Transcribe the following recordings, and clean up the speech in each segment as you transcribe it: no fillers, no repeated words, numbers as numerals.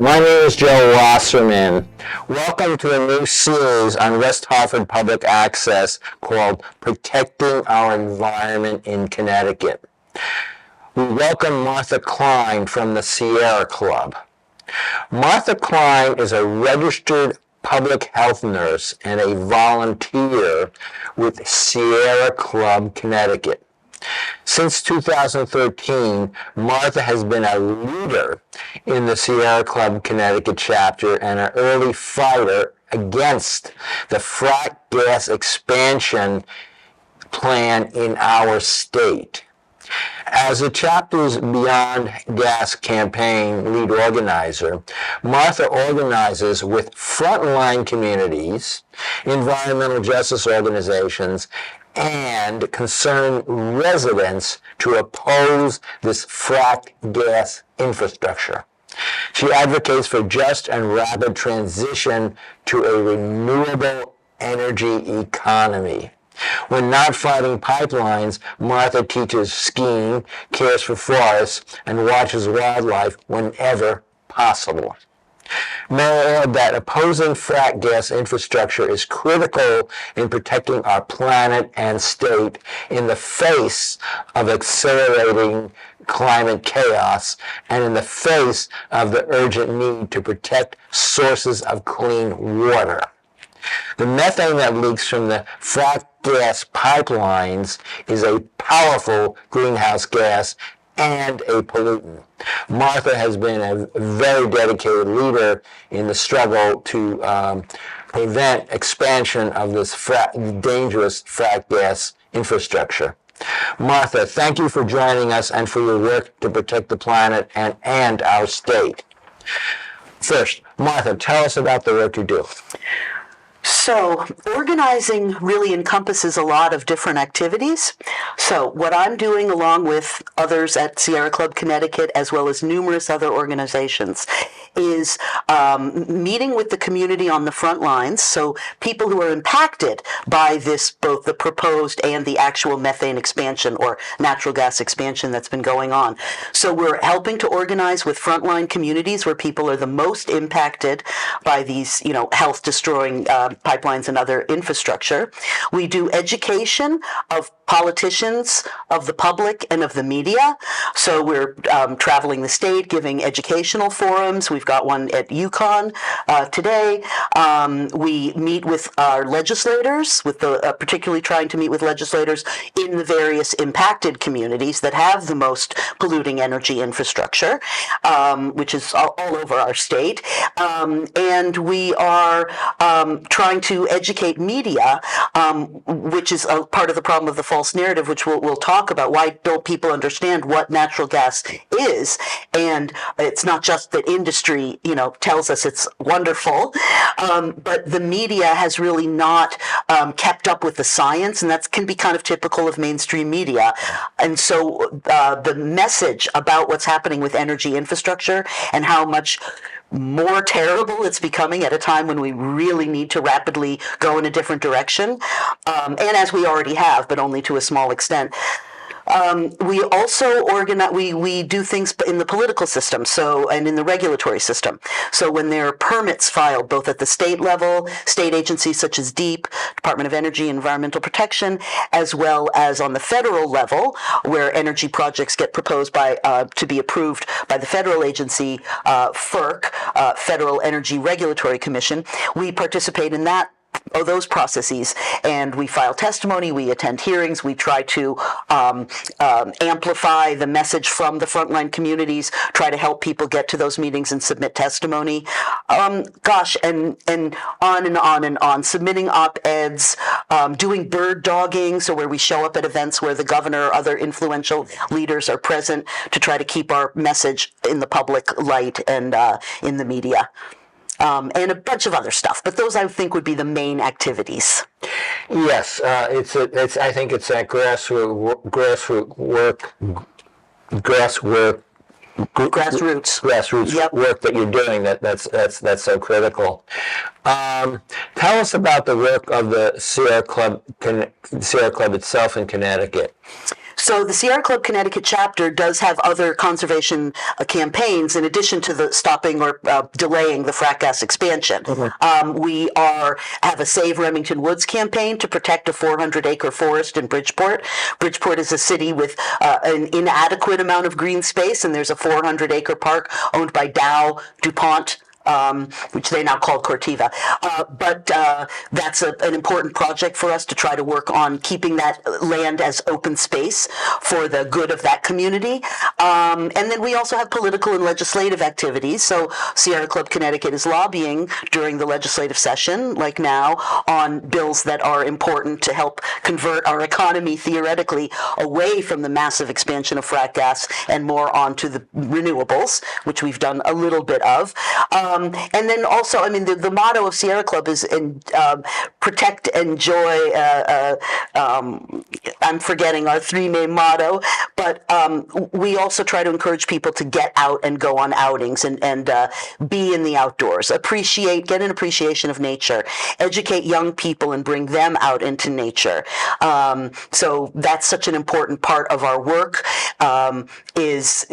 My name is Joe Wasserman. Welcome to a new series on West Hartford Public Access called Protecting Our Environment in Connecticut. We welcome Martha Klein from the Sierra Club. Martha Klein is a registered public health nurse and a volunteer with Sierra Club Connecticut. Since 2013, Martha has been a leader in the Sierra Club Connecticut chapter and an early fighter against the fracked gas expansion plan in our state. As the chapter's Beyond Gas campaign lead organizer, Martha organizes with frontline communities, environmental justice organizations, and concerned residents to oppose this fracked gas infrastructure. She advocates for just and rapid transition to a renewable energy economy. When not fighting pipelines, Martha teaches skiing, cares for forests, and watches wildlife whenever possible. May I add that opposing fracked gas infrastructure is critical in protecting our planet and state in the face of accelerating climate chaos and in the face of the urgent need to protect sources of clean water. The methane that leaks from the fracked gas pipelines is a powerful greenhouse gas and a pollutant. Martha has been a very dedicated leader in the struggle to prevent expansion of this dangerous fracked gas infrastructure. Martha, thank you for joining us and for your work to protect the planet and our state. First, Martha, tell us about the work you do. So organizing really encompasses a lot of different activities. So what I'm doing along with others at Sierra Club Connecticut, as well as numerous other organizations, is meeting with the community on the front lines, so people who are impacted by this, both the proposed and the actual methane expansion or natural gas expansion that's been going on. So we're helping to organize with frontline communities where people are the most impacted by these, health-destroying pipelines and other infrastructure. We do education of politicians, of the public, and of the media. So we're traveling the state, giving educational forums. We've got one at UConn today. We meet with our legislators, with the particularly trying to meet with legislators in the various impacted communities that have the most polluting energy infrastructure, which is all over our state. And we are trying to educate media, which is a part of the problem of the false narrative, which we'll talk about. Why don't people understand what natural gas is? And it's not just that industry, tells us it's wonderful, but the media has really not kept up with the science, and that can be kind of typical of mainstream media. And so the message about what's happening with energy infrastructure and how much more terrible it's becoming at a time when we really need to rapidly go in a different direction, and as we already have, but only to a small extent. We also organize. We do things in the political system, and in the regulatory system. So when there are permits filed, both at the state level, state agencies such as DEEP, Department of Energy and Environmental Protection, as well as on the federal level, where energy projects get proposed to be approved by the federal agency, FERC, Federal Energy Regulatory Commission, we participate in those processes, and we file testimony, we attend hearings, we try to amplify the message from the frontline communities, try to help people get to those meetings and submit testimony. And on and on and on, submitting op-eds, doing bird dogging, so where we show up at events where the governor or other influential leaders are present to try to keep our message in the public light and in the media. And a bunch of other stuff, but those I think would be the main activities. Yes, I think it's that grassroots Yep. work that you're doing that's so critical. Tell us about the work of the Sierra Club itself in Connecticut. So the Sierra Club Connecticut chapter does have other conservation campaigns in addition to the stopping or delaying the frack gas expansion. We have a Save Remington Woods campaign to protect a 400-acre forest in Bridgeport. Bridgeport is a city with an inadequate amount of green space, and there's a 400-acre park owned by Dow, DuPont, which they now call Cortiva. But that's an important project for us to try to work on keeping that land as open space for the good of that community. And then we also have political and legislative activities. So Sierra Club Connecticut is lobbying during the legislative session, like now, on bills that are important to help convert our economy theoretically away from the massive expansion of frack gas and more onto the renewables, which we've done a little bit of. And then also, I mean, the motto of Sierra Club is protect, enjoy. I'm forgetting our three-name motto, but we also try to encourage people to get out and go on outings and be in the outdoors, get an appreciation of nature, educate young people and bring them out into nature. So that's such an important part of our work, is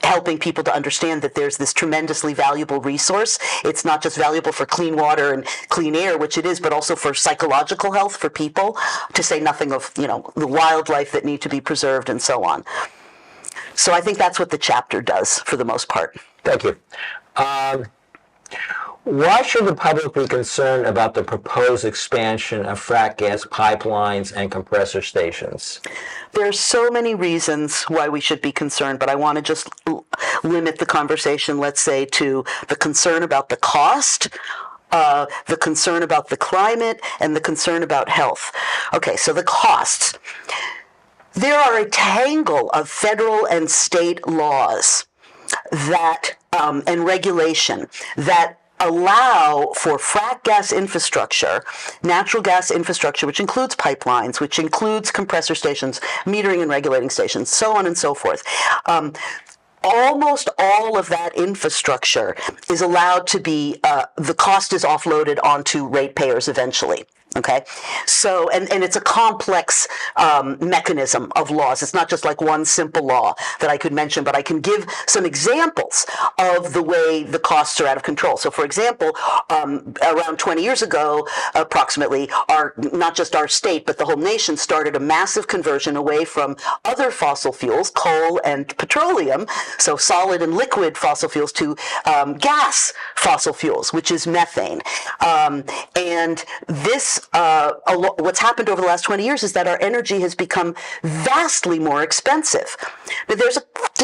helping people to understand that there's this tremendously valuable resource. It's not just valuable for clean water and clean air, which it is, but also for psychological health for people, to say nothing of, the wildlife that need to be preserved and so on. So I think that's what the chapter does for the most part. Thank you. Why should the public be concerned about the proposed expansion of frack gas pipelines and compressor stations? There are so many reasons why we should be concerned, but I want to just limit the conversation, let's say, to the concern about the cost, the concern about the climate, and the concern about health. Okay, so the costs. There are a tangle of federal and state laws that and regulation that allow for frack gas infrastructure, natural gas infrastructure, which includes pipelines, which includes compressor stations, metering and regulating stations, so on and so forth. Almost all of that infrastructure is allowed to be, the cost is offloaded onto ratepayers eventually. Okay, so and it's a complex mechanism of laws. It's not just like one simple law that I could mention, but I can give some examples of the way the costs are out of control. So, for example, around 20 years ago, approximately, not just our state, but the whole nation started a massive conversion away from other fossil fuels, coal and petroleum, so solid and liquid fossil fuels, to gas fossil fuels, which is methane. And this what's happened over the last 20 years is that our energy has become vastly more expensive. Now, there's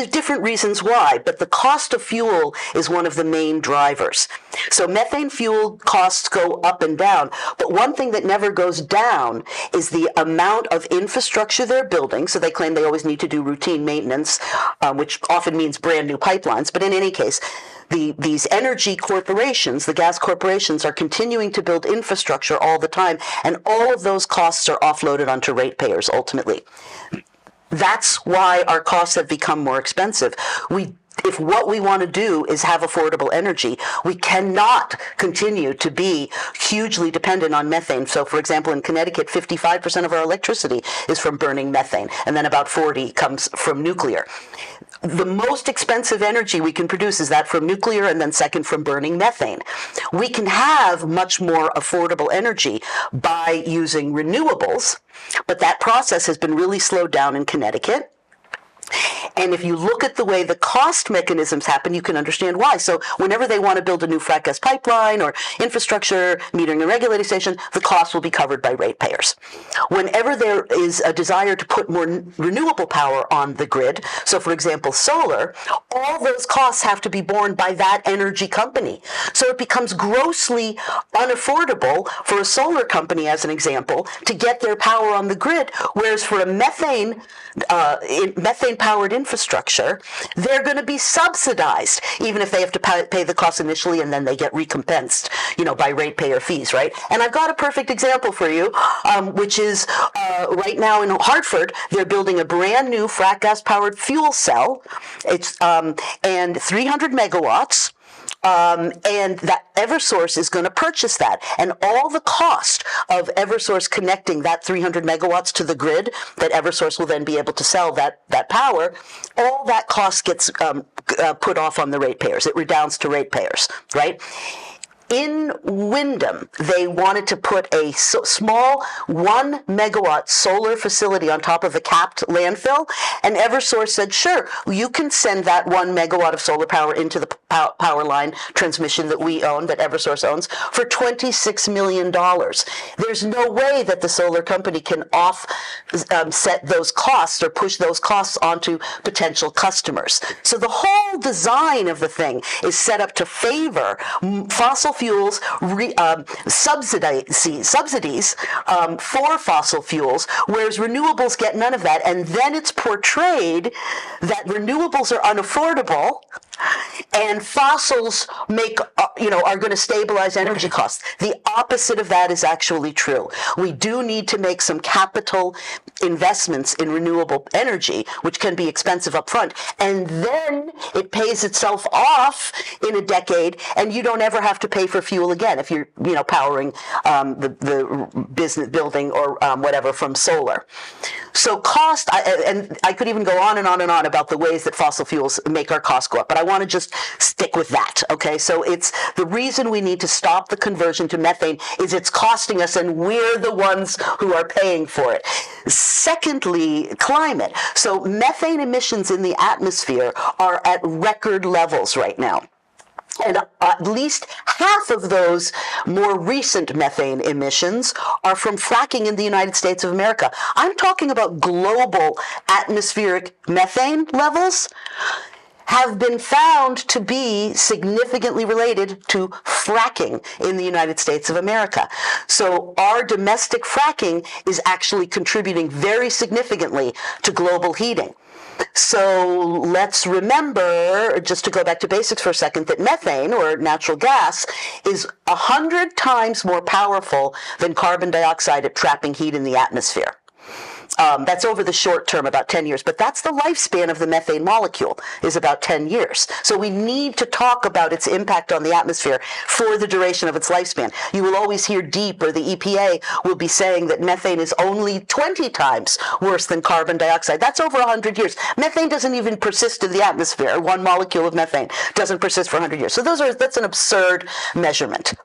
different reasons why, but the cost of fuel is one of the main drivers. So methane fuel costs go up and down, but one thing that never goes down is the amount of infrastructure they're building. So they claim they always need to do routine maintenance, which often means brand new pipelines, but in any case, these energy corporations, the gas corporations, are continuing to build infrastructure all the time, and all of those costs are offloaded onto ratepayers ultimately. That's why our costs have become more expensive. If what we want to do is have affordable energy, we cannot continue to be hugely dependent on methane. So, for example, in Connecticut, 55% of our electricity is from burning methane, and then about 40% comes from nuclear. The most expensive energy we can produce is that from nuclear, and then second from burning methane. We can have much more affordable energy by using renewables, but that process has been really slowed down in Connecticut. And if you look at the way the cost mechanisms happen, you can understand why. So whenever they want to build a new frack gas pipeline or infrastructure, metering and regulating station, the cost will be covered by ratepayers. Whenever there is a desire to put more renewable power on the grid, so for example, solar, all those costs have to be borne by that energy company. So it becomes grossly unaffordable for a solar company, as an example, to get their power on the grid, whereas for a methane-powered infrastructure, they're going to be subsidized, even if they have to pay the cost initially and then they get recompensed, by ratepayer fees, right? And I've got a perfect example for you, which is right now in Hartford, they're building a brand new frack gas-powered fuel cell. It's and 300 megawatts. And that Eversource is going to purchase that. And all the cost of Eversource connecting that 300 megawatts to the grid that Eversource will then be able to sell that power, all that cost gets put off on the ratepayers. It redounds to ratepayers, right? In Windham, they wanted to put a small 1 megawatt solar facility on top of a capped landfill, and Eversource said, sure, you can send that 1 megawatt of solar power into the power line transmission that we own, that Eversource owns, for $26 million. There's no way that the solar company can offset those costs or push those costs onto potential customers. So the whole design of the thing is set up to favor fossil fuels, subsidies for fossil fuels, whereas renewables get none of that. And then it's portrayed that renewables are unaffordable and fossils are going to stabilize energy costs. The opposite of that is actually true. We do need to make some capital investments in renewable energy, which can be expensive up front, and then it pays itself off in a decade, and you don't ever have to pay for fuel again if you're powering the business building or whatever from solar. So cost, and I could even go on and on and on about the ways that fossil fuels make our costs go up, but I want to just stick with that, okay? So it's the reason we need to stop the conversion to methane is it's costing us, and we're the ones who are paying for it. Secondly, climate. So methane emissions in the atmosphere are at record levels right now. And at least half of those more recent methane emissions are from fracking in the United States of America. I'm talking about global atmospheric methane levels have been found to be significantly related to fracking in the United States of America. So our domestic fracking is actually contributing very significantly to global heating. So let's remember, just to go back to basics for a second, that methane, or natural gas, is 100 times more powerful than carbon dioxide at trapping heat in the atmosphere. That's over the short term, about 10 years. But that's the lifespan of the methane molecule, is about 10 years. So we need to talk about its impact on the atmosphere for the duration of its lifespan. You will always hear DEEP or the EPA will be saying that methane is only 20 times worse than carbon dioxide. That's over 100 years. Methane doesn't even persist in the atmosphere. One molecule of methane doesn't persist for 100 years. So that's an absurd measurement.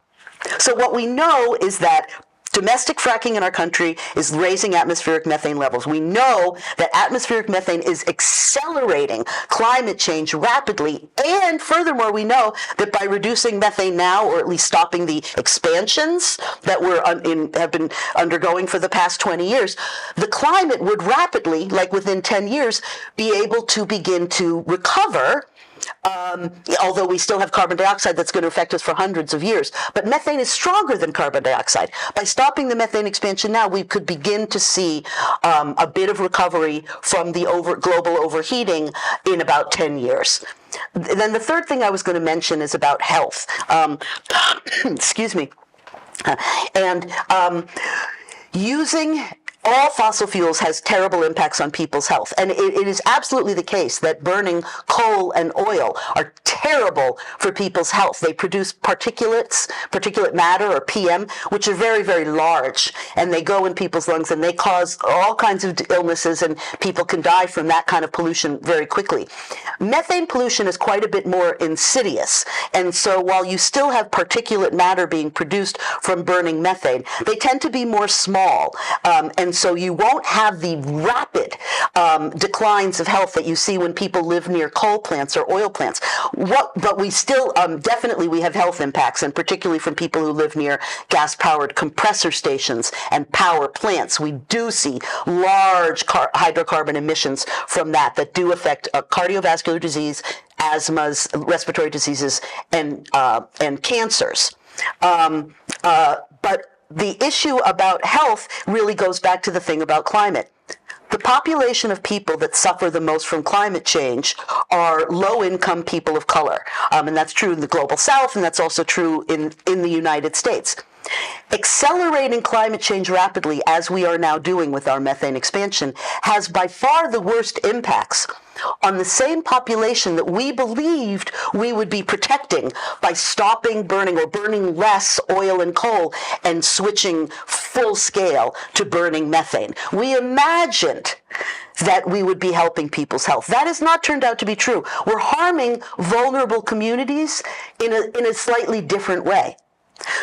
So what we know is that domestic fracking in our country is raising atmospheric methane levels. We know that atmospheric methane is accelerating climate change rapidly. And furthermore, we know that by reducing methane now, or at least stopping the expansions that have been undergoing for the past 20 years, the climate would rapidly, like within 10 years, be able to begin to recover. Although we still have carbon dioxide that's going to affect us for hundreds of years. But methane is stronger than carbon dioxide. By stopping the methane expansion now, we could begin to see a bit of recovery from the global overheating in about 10 years. Then the third thing I was going to mention is about health. Excuse me. Using all fossil fuels has terrible impacts on people's health. And it is absolutely the case that burning coal and oil are terrible for people's health. They produce particulate matter, or PM, which are very, very large. And they go in people's lungs and they cause all kinds of illnesses, and people can die from that kind of pollution very quickly. Methane pollution is quite a bit more insidious. And so while you still have particulate matter being produced from burning methane, they tend to be more small. And so you won't have the rapid declines of health that you see when people live near coal plants or oil plants. But we still, definitely we have health impacts, and particularly from people who live near gas-powered compressor stations and power plants. We do see large hydrocarbon emissions from that do affect cardiovascular disease, asthmas, respiratory diseases, and cancers. But the issue about health really goes back to the thing about climate. The population of people that suffer the most from climate change are low-income people of color. And that's true in the global south, and that's also true in the United States. Accelerating climate change rapidly, as we are now doing with our methane expansion, has by far the worst impacts on the same population that we believed we would be protecting by stopping burning or burning less oil and coal and switching full scale to burning methane. We imagined that we would be helping people's health. That has not turned out to be true. We're harming vulnerable communities in a slightly different way.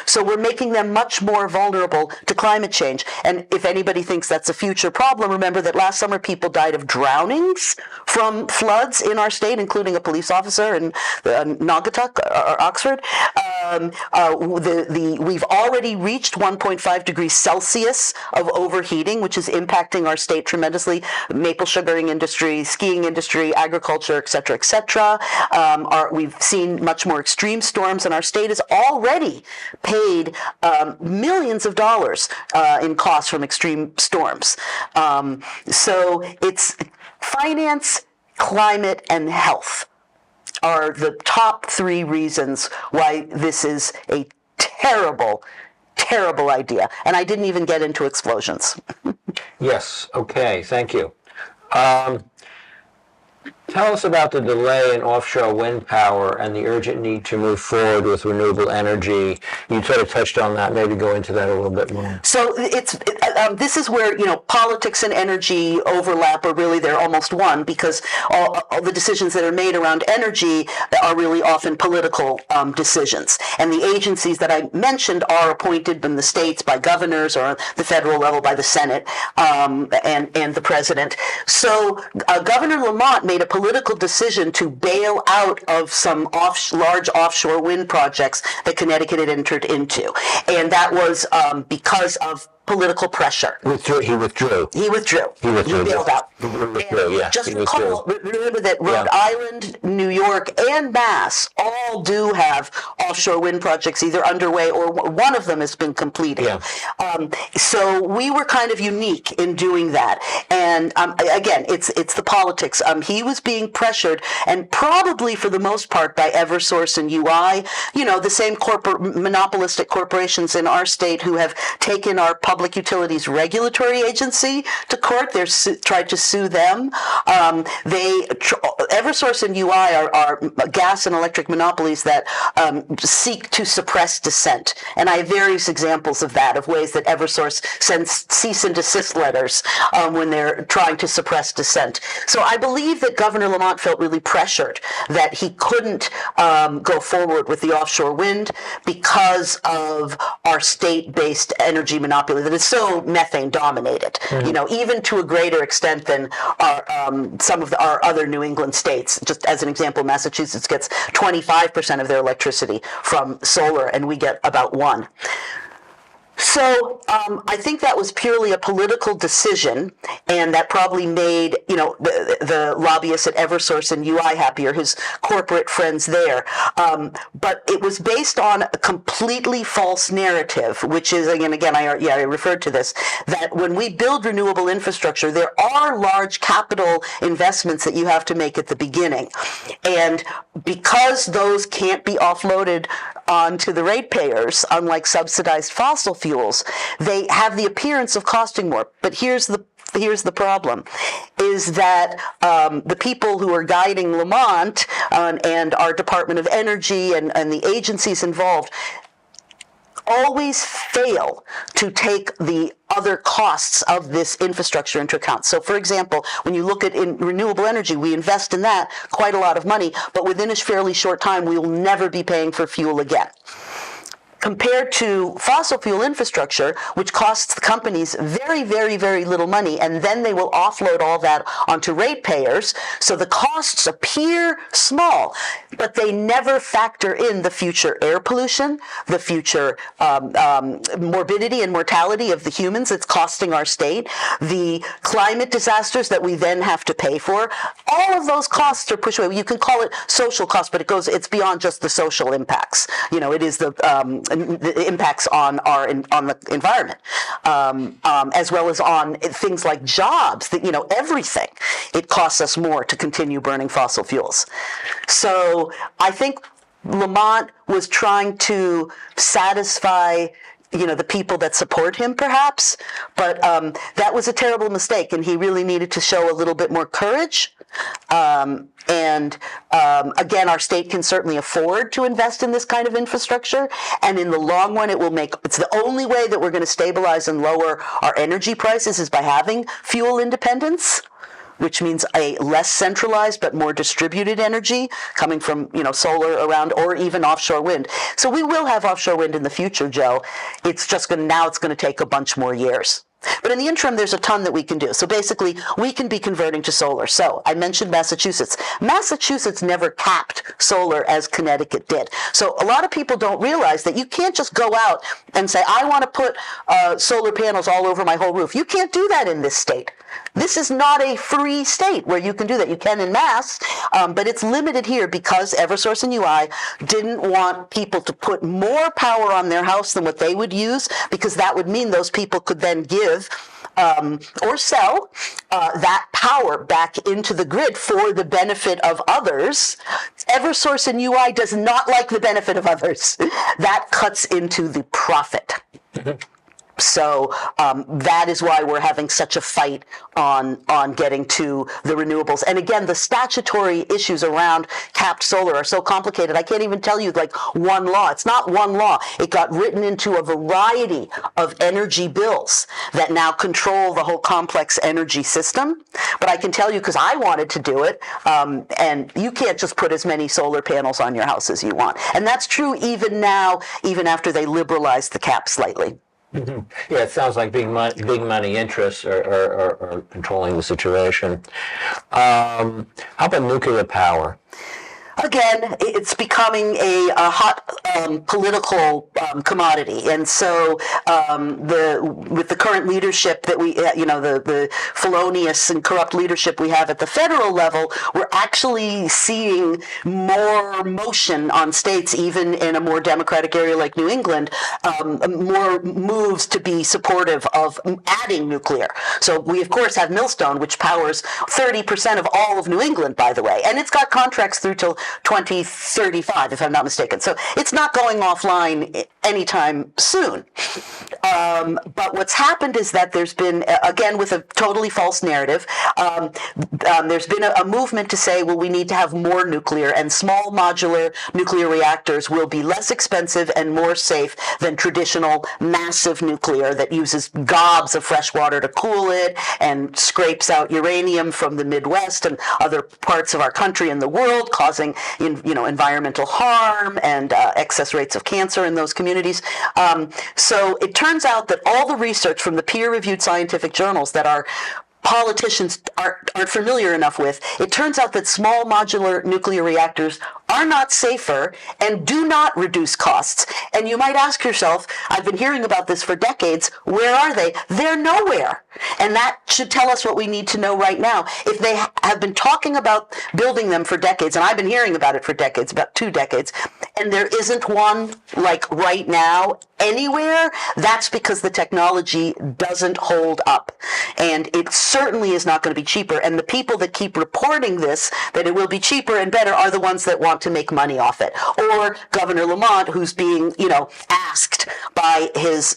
So we're making them much more vulnerable to climate change. And if anybody thinks that's a future problem, remember that last summer people died of drownings from floods in our state, including a police officer in Naugatuck or Oxford. We've already reached 1.5 degrees Celsius of overheating, which is impacting our state tremendously. Maple sugaring industry, skiing industry, agriculture, et cetera, et cetera. We've seen much more extreme storms, and our state has already paid millions of dollars in costs from extreme storms. So it's finance, climate, and health are the top three reasons why this is a terrible, terrible idea. And I didn't even get into explosions. Yes, okay, thank you. Tell us about the delay in offshore wind power and the urgent need to move forward with renewable energy. You sort of touched on that. Maybe go into that a little bit more. So this is where politics and energy overlap, or really they're almost one, because all the decisions that are made around energy are really often political decisions. And the agencies that I mentioned are appointed in the states by governors, or the federal level by the Senate and the president. So Governor Lamont made a political decision to bail out of some large offshore wind projects that Connecticut had entered into. And that was because of political pressure. He withdrew. He bailed out. Just remember that Rhode Island, New York, and Mass all do have offshore wind projects either underway or one of them has been completed. Yeah. So we were kind of unique in doing that. And again, it's the politics. He was being pressured, and probably for the most part by Eversource and UI, the same monopolistic corporations in our state who have taken our Public Utilities Regulatory Agency to court. They're tried to sue them. Eversource and UI are gas and electric monopolies that seek to suppress dissent. And I have various examples of that, of ways that Eversource sends cease and desist letters when they're trying to suppress dissent. So I believe that Governor Lamont felt really pressured that he couldn't go forward with the offshore wind because of our state-based energy monopoly that is so methane dominated, even to a greater extent than some of our other New England states. Just as an example, Massachusetts gets 25% of their electricity from solar, and we get about 1%. So I think that was purely a political decision, and that probably made the lobbyists at Eversource and UI happier, his corporate friends there. But it was based on a completely false narrative, which is again I referred to this, that when we build renewable infrastructure, there are large capital investments that you have to make at the beginning, and because those can't be offloaded onto the ratepayers, unlike subsidized fossil fuels, they have the appearance of costing more. But here's the problem, is that the people who are guiding Lamont and our Department of Energy and the agencies involved always fail to take the other costs of this infrastructure into account. So, for example, when you look at in renewable energy, we invest in that quite a lot of money, but within a fairly short time, we will never be paying for fuel again. Compared to fossil fuel infrastructure, which costs the companies very, very, very little money, and then they will offload all that onto ratepayers. So the costs appear small, but they never factor in the future air pollution, the future morbidity and mortality of the humans it's costing our state, the climate disasters that we then have to pay for. All of those costs are pushed away. You can call it social costs, but it's beyond just the social impacts. It is the impacts on the environment, as well as on things like jobs. Everything. It costs us more to continue burning fossil fuels. So I think Lamont was trying to satisfy the people that support him, perhaps, but that was a terrible mistake, and he really needed to show a little bit more courage Again, our state can certainly afford to invest in this kind of infrastructure, and in the long run, it's the only way that we're going to stabilize and lower our energy prices is by having fuel independence, which means a less centralized but more distributed energy coming from, solar around, or even offshore wind. So we will have offshore wind in the future, Joe. It's just going to take a bunch more years. But in the interim, there's a ton that we can do. So basically, we can be converting to solar. So I mentioned Massachusetts. Massachusetts never capped solar as Connecticut did. So a lot of people don't realize that you can't just go out and say, I want to put solar panels all over my whole roof. You can't do that in this state. This is not a free state where you can do that. You can in Mass, but it's limited here because Eversource and UI didn't want people to put more power on their house than what they would use, because that would mean those people could then give or sell that power back into the grid for the benefit of others. Eversource and UI does not like the benefit of others. That cuts into the profit. So that is why we're having such a fight on getting to the renewables. And again, the statutory issues around capped solar are so complicated. I can't even tell you one law. It's not one law. It got written into a variety of energy bills that now control the whole complex energy system. But I can tell you, because I wanted to do it, and you can't just put as many solar panels on your house as you want. And that's true even now, even after they liberalized the cap slightly. Mm-hmm. Yeah, it sounds like big money interests are controlling the situation. How about nuclear power? Again, it's becoming a hot political commodity, and so with the current leadership that we, the felonious and corrupt leadership we have at the federal level, we're actually seeing more motion on states, even in a more democratic area like New England, more moves to be supportive of adding nuclear. So we, of course, have Millstone, which powers 30% of all of New England, by the way, and it's got contracts through till 2035, if I'm not mistaken. So it's not going offline anytime soon. But what's happened is that there's been, again, with a totally false narrative, there's been a movement to say, well, we need to have more nuclear, and small modular nuclear reactors will be less expensive and more safe than traditional massive nuclear that uses gobs of fresh water to cool it and scrapes out uranium from the Midwest and other parts of our country and the world, causing environmental harm and excess rates of cancer in those communities. So it turns out that all the research from the peer-reviewed scientific journals that our politicians aren't familiar enough with, it turns out that small modular nuclear reactors are not safer and do not reduce costs. And you might ask yourself, I've been hearing about this for decades, where are they? They're nowhere. And that should tell us what we need to know right now. If they have been talking about building them for decades, and I've been hearing about it for decades, about 2 decades, and there isn't one right now anywhere, that's because the technology doesn't hold up. And it certainly is not going to be cheaper. And the people that keep reporting this, that it will be cheaper and better, are the ones that want to make money off it. Or Governor Lamont, who's being, asked by his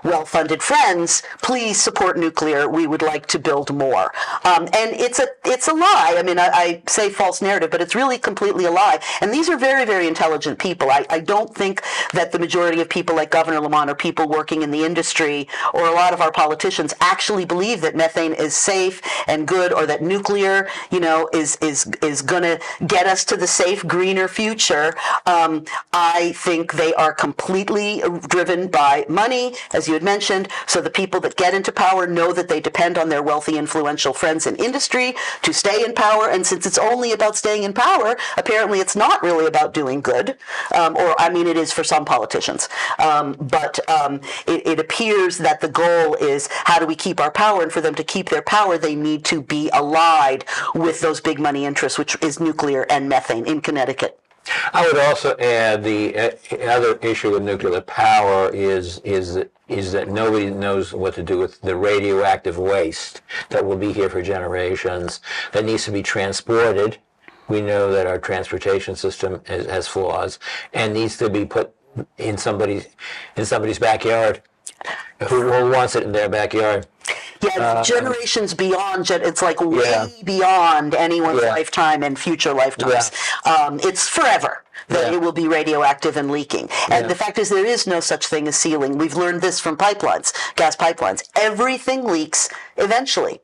well-funded friends, please support nuclear. We would like to build more. And it's a lie. I mean, I say false narrative, but it's really completely a lie. And these are very, very intelligent people. I don't think that the majority of people like Governor Lamont or people working in the industry or a lot of our politicians actually believe that methane is safe and good, or that nuclear, is going to get us to the safe, greener future. I think they are completely driven by money, as you had mentioned. So the people that get into power know that they depend on their wealthy, influential friends in industry to stay in power. And since it's only about staying in power, apparently it's not really about doing good. It is for some politicians. But it appears that the goal is, how do we keep our power? And for them to keep their power, they need to be allied with those big money interests, which is nuclear and methane in Connecticut. I would also add the other issue with nuclear power is that nobody knows what to do with the radioactive waste that will be here for generations, that needs to be transported. We know that our transportation system has flaws and needs to be put in somebody's backyard. Who wants it in their backyard? Yeah, generations beyond. It's like way Yeah. beyond anyone's Yeah. lifetime and future lifetimes. It's forever that Yeah. it will be radioactive and leaking. And Yeah. the fact is, there is no such thing as sealing. We've learned this from pipelines, gas pipelines. Everything leaks eventually.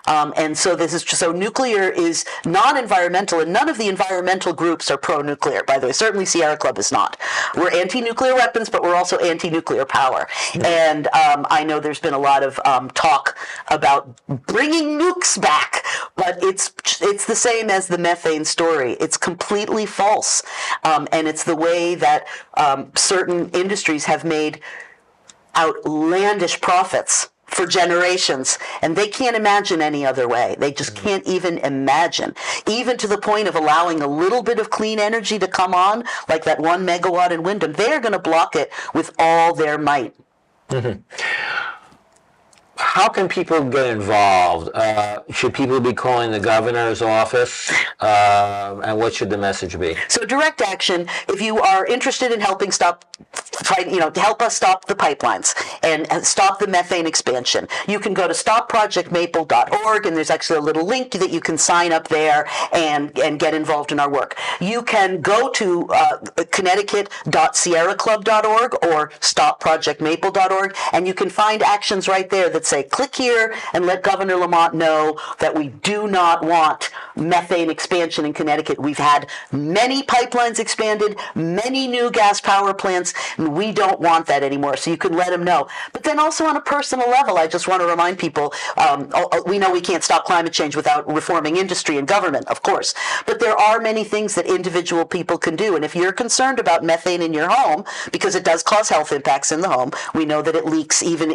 And so this is so nuclear is non-environmental, and none of the environmental groups are pro-nuclear. By the way, certainly Sierra Club is not. We're anti-nuclear weapons, but we're also anti-nuclear power. And I know there's been a lot of talk about bringing nukes back, but it's the same as the methane story. It's completely false, and it's the way that certain industries have made outlandish profits for generations, and they can't imagine any other way. They just can't even imagine, even to the point of allowing a little bit of clean energy to come on, like that 1 megawatt in Wyndham. They're going to block it with all their might. How can people get involved? Should people be calling the governor's office? And what should the message be? So direct action, if you are interested in helping help us stop the pipelines and stop the methane expansion, you can go to stopprojectmaple.org, and there's actually a little link that you can sign up there and get involved in our work. You can go to connecticut.sierraclub.org or stopprojectmaple.org, and you can find actions right there that say, click here and let Governor Lamont know that we do not want methane expansion in Connecticut. We've had many pipelines expanded, many new gas power plants, and we don't want that anymore. So you can let him know. But then also on a personal level, I just want to remind people, we know we can't stop climate change without reforming industry and government, of course. But there are many things that individual people can do. And if you're concerned about methane in your home, because it does cause health impacts in the home, we know that it leaks even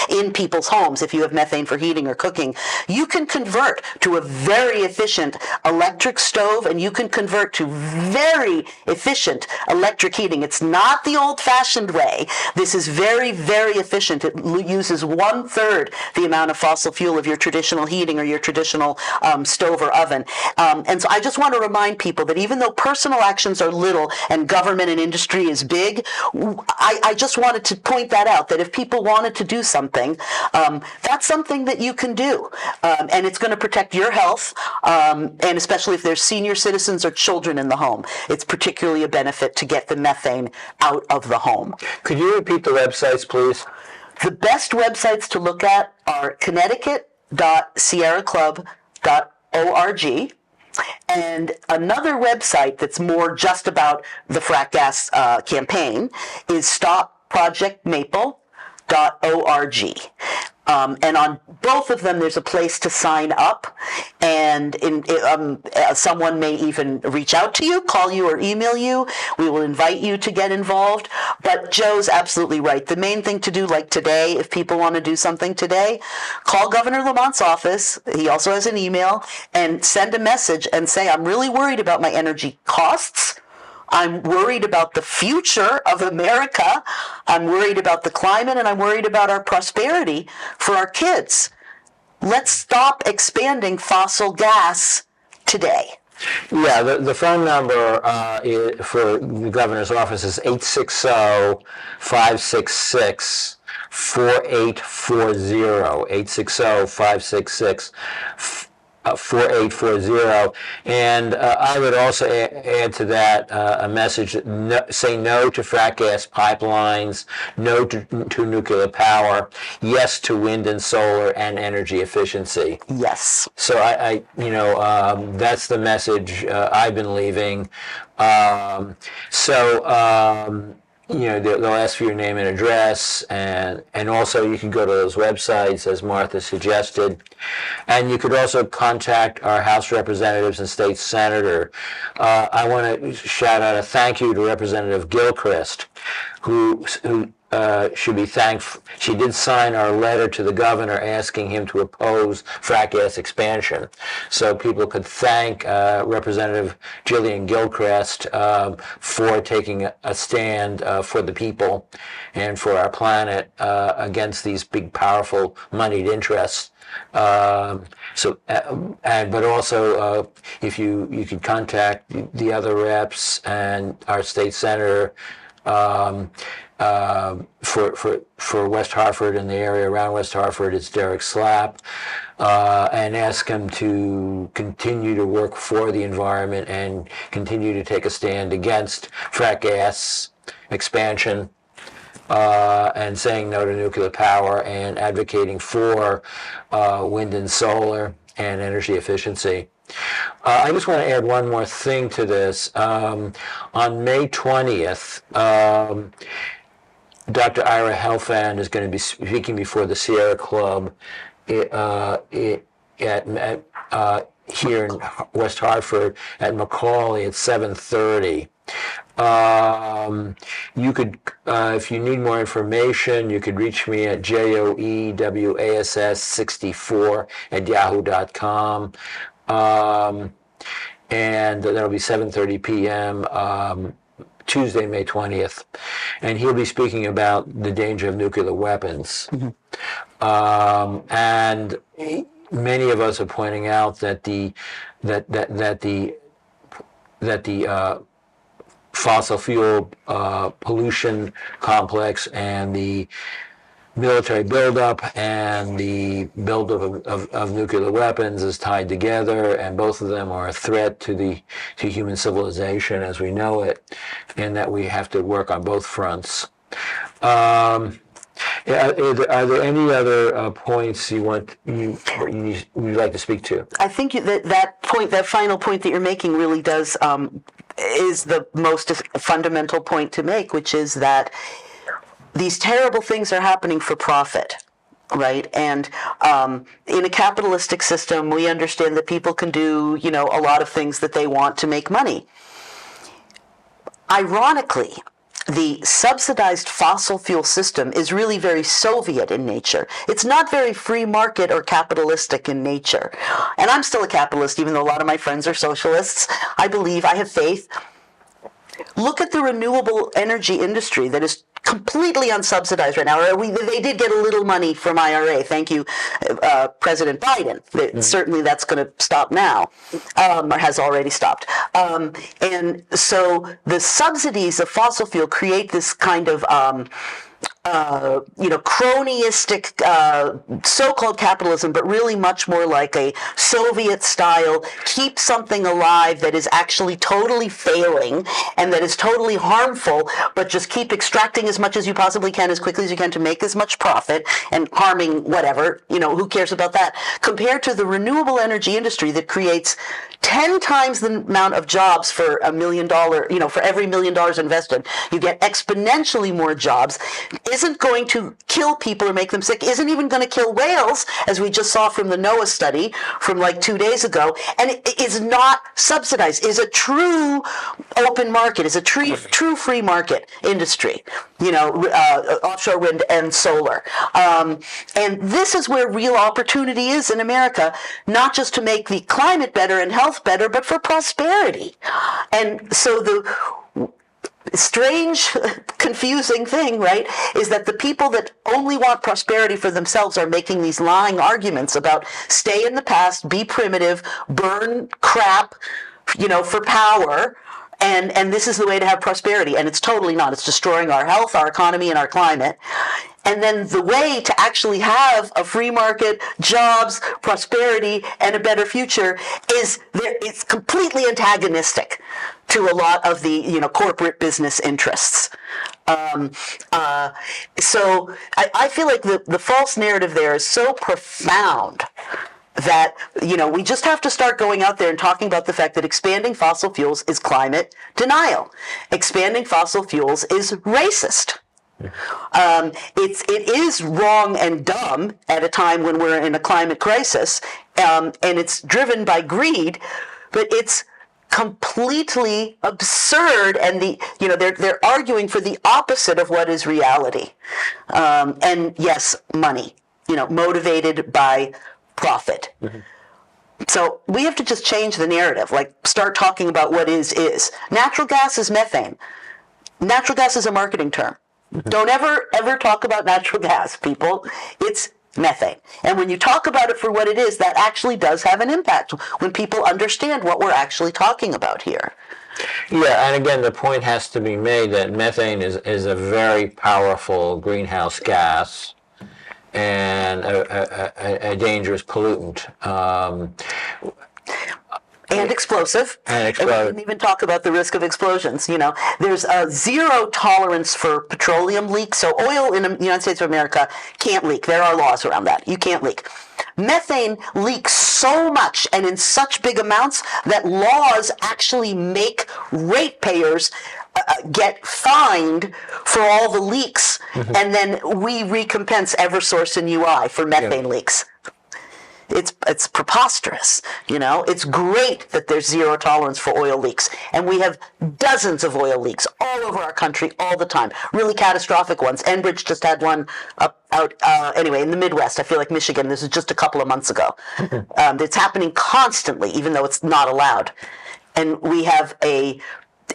in people's homes if you have methane for heating or cooking, you can convert to a very efficient electric stove, and you can convert to very efficient electric heating. It's not the old-fashioned way. This is very, very efficient. It uses 1/3 the amount of fossil fuel of your traditional heating or your traditional stove or oven. And so I just want to remind people that even though personal actions are little and government and industry is big, I just wanted to point that out, that if people wanted to do something, that's something that you can do, and it's going to protect your health, and especially if there's senior citizens or children in the home, it's particularly a benefit to get the methane out of the home. Could you repeat the websites, please? The best websites to look at are connecticut.sierraclub.org, and another website that's more just about the frack gas campaign is stopprojectmaple.org. And on both of them, there's a place to sign up, and someone may even reach out to you, call you, or email you. We will invite you to get involved. But Joe's absolutely right. The main thing to do, like today, if people want to do something today, call Governor Lamont's office. He also has an email, and send a message and say, I'm really worried about my energy costs. I'm worried about the future of America. I'm worried about the climate, and I'm worried about our prosperity for our kids. Let's stop expanding fossil gas today. Yeah, the phone number for the governor's office is 860-566-4840, 860-566-4840. And I would also add to that a message that say no to frack gas pipelines, no to nuclear power, yes to wind and solar and energy efficiency. Yes. So that's the message I've been leaving. They'll ask for your name and address, and also you can go to those websites, as Martha suggested. And you could also contact our House representatives and state senator. I want to shout out a thank you to Representative Gilchrist, who should be thanked. She did sign our letter to the governor asking him to oppose frack gas expansion. So people could thank Representative Jillian Gilchrist for taking a stand for the people and for our planet against these big, powerful, moneyed interests. But also, if you could contact the other reps and our state senator. for West Hartford and the area around West Hartford, it's Derek Slapp, and ask him to continue to work for the environment and continue to take a stand against frack gas expansion, and saying no to nuclear power and advocating for wind and solar and energy efficiency. I just want to add one more thing to this. On May 20th, Dr. Ira Helfand is going to be speaking before the Sierra Club here in West Hartford at Macaulay at 7:30. You could, if you need more information, you could reach me at joewass64@yahoo.com. And that'll be 7:30 p.m. Tuesday, May 20th, and he'll be speaking about the danger of nuclear weapons. And many of us are pointing out that the fossil fuel pollution complex and the military buildup and the buildup of nuclear weapons is tied together, and both of them are a threat to human civilization as we know it, and that we have to work on both fronts. Are there any other points you'd like to speak to? I think that final point that you're making really does is the most fundamental point to make, which is that these terrible things are happening for profit, right? And in a capitalistic system, we understand that people can do, a lot of things that they want to make money. Ironically, the subsidized fossil fuel system is really very Soviet in nature. It's not very free market or capitalistic in nature. And I'm still a capitalist, even though a lot of my friends are socialists. I have faith. Look at the renewable energy industry that is completely unsubsidized right now. They did get a little money from IRA. Thank you, President Biden. Certainly that's going to stop now, or has already stopped. And so the subsidies of fossil fuel create this kind of cronyistic so-called capitalism, but really much more like a Soviet-style keep something alive that is actually totally failing and that is totally harmful, but just keep extracting as much as you possibly can, as quickly as you can to make as much profit and harming whatever, who cares about that, compared to the renewable energy industry that creates 10 times the amount of jobs for $1 million, for every $1 million invested. You get exponentially more jobs, isn't going to kill people or make them sick, isn't even going to kill whales, as we just saw from the NOAA study from like 2 days ago, and it is not subsidized, is a true open market, is a true free market industry, offshore wind and solar. And this is where real opportunity is in America, not just to make the climate better and health better, but for prosperity. And so the strange, confusing thing, right, is that the people that only want prosperity for themselves are making these lying arguments about stay in the past, be primitive, burn crap, for power, and this is the way to have prosperity. And it's totally not. It's destroying our health, our economy, and our climate. And then the way to actually have a free market, jobs, prosperity, and a better future it's completely antagonistic to a lot of the corporate business interests. So I feel like the false narrative there is so profound that we just have to start going out there and talking about the fact that expanding fossil fuels is climate denial. Expanding fossil fuels is racist. It is wrong and dumb at a time when we're in a climate crisis, and it's driven by greed, but it's completely absurd, and they're arguing for the opposite of what is reality. And yes, money, motivated by profit. So we have to just change the narrative, start talking about what is. Natural gas is methane. Natural gas is a marketing term. Don't ever talk about natural gas, people. It's methane. And when you talk about it for what it is, that actually does have an impact when people understand what we're actually talking about here. Yeah, and again, the point has to be made that methane is a very powerful greenhouse gas and a dangerous pollutant. And explosive. And And we didn't even talk about the risk of explosions. You know, there's a zero tolerance for petroleum leaks. So oil in the United States of America can't leak. There are laws around that. You can't leak. Methane leaks so much and in such big amounts that laws actually make ratepayers get fined for all the leaks, and then we recompense Eversource and UI for methane leaks. It's preposterous, you know. It's great that there's zero tolerance for oil leaks, and we have dozens of oil leaks all over our country all the time. Really catastrophic ones. Enbridge just had one anyway in the Midwest. I feel like Michigan. This is just a couple of months ago. It's happening constantly, even though it's not allowed. And we have a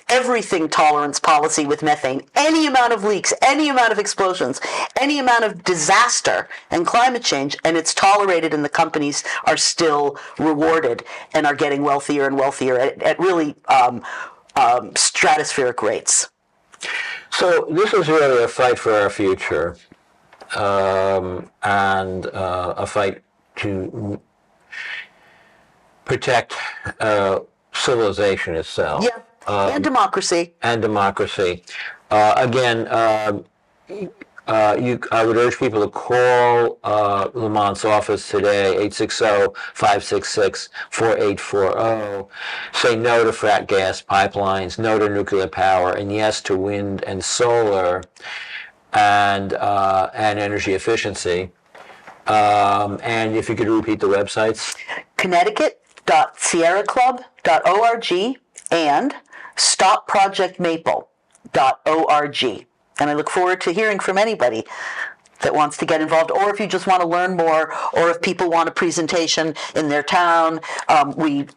everything tolerance policy with methane. Any amount of leaks, any amount of explosions, any amount of disaster and climate change, and it's tolerated, and the companies are still rewarded and are getting wealthier and wealthier at really stratospheric rates. So this is really a fight for our future, and a fight to protect civilization itself. Yeah. And democracy. And democracy. Again, I would urge people to call Lamont's office today, 860-566-4840. Say no to frack gas pipelines, no to nuclear power, and yes to wind and solar and energy efficiency. And if you could repeat the websites. Connecticut.sierraclub.org and stopprojectmaple.org. And I look forward to hearing from anybody that wants to get involved, or if you just want to learn more, or if people want a presentation in their town, we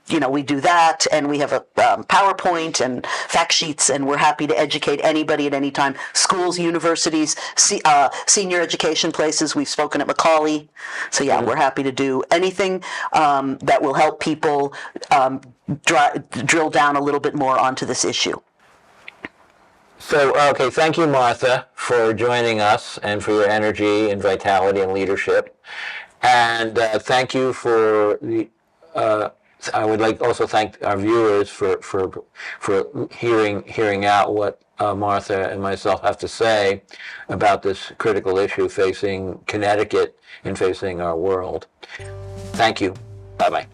do that, and we have a PowerPoint and fact sheets, and we're happy to educate anybody at any time. Schools, universities, senior education places. We've spoken at Macaulay, so yeah, we're happy to do anything that will help people drill down a little bit more onto this issue. So, okay, thank you, Martha, for joining us and for your energy and vitality and leadership. And thank you for the. I would like also thank our viewers for hearing out what Martha and myself have to say about this critical issue facing Connecticut and facing our world. Thank you. Bye bye.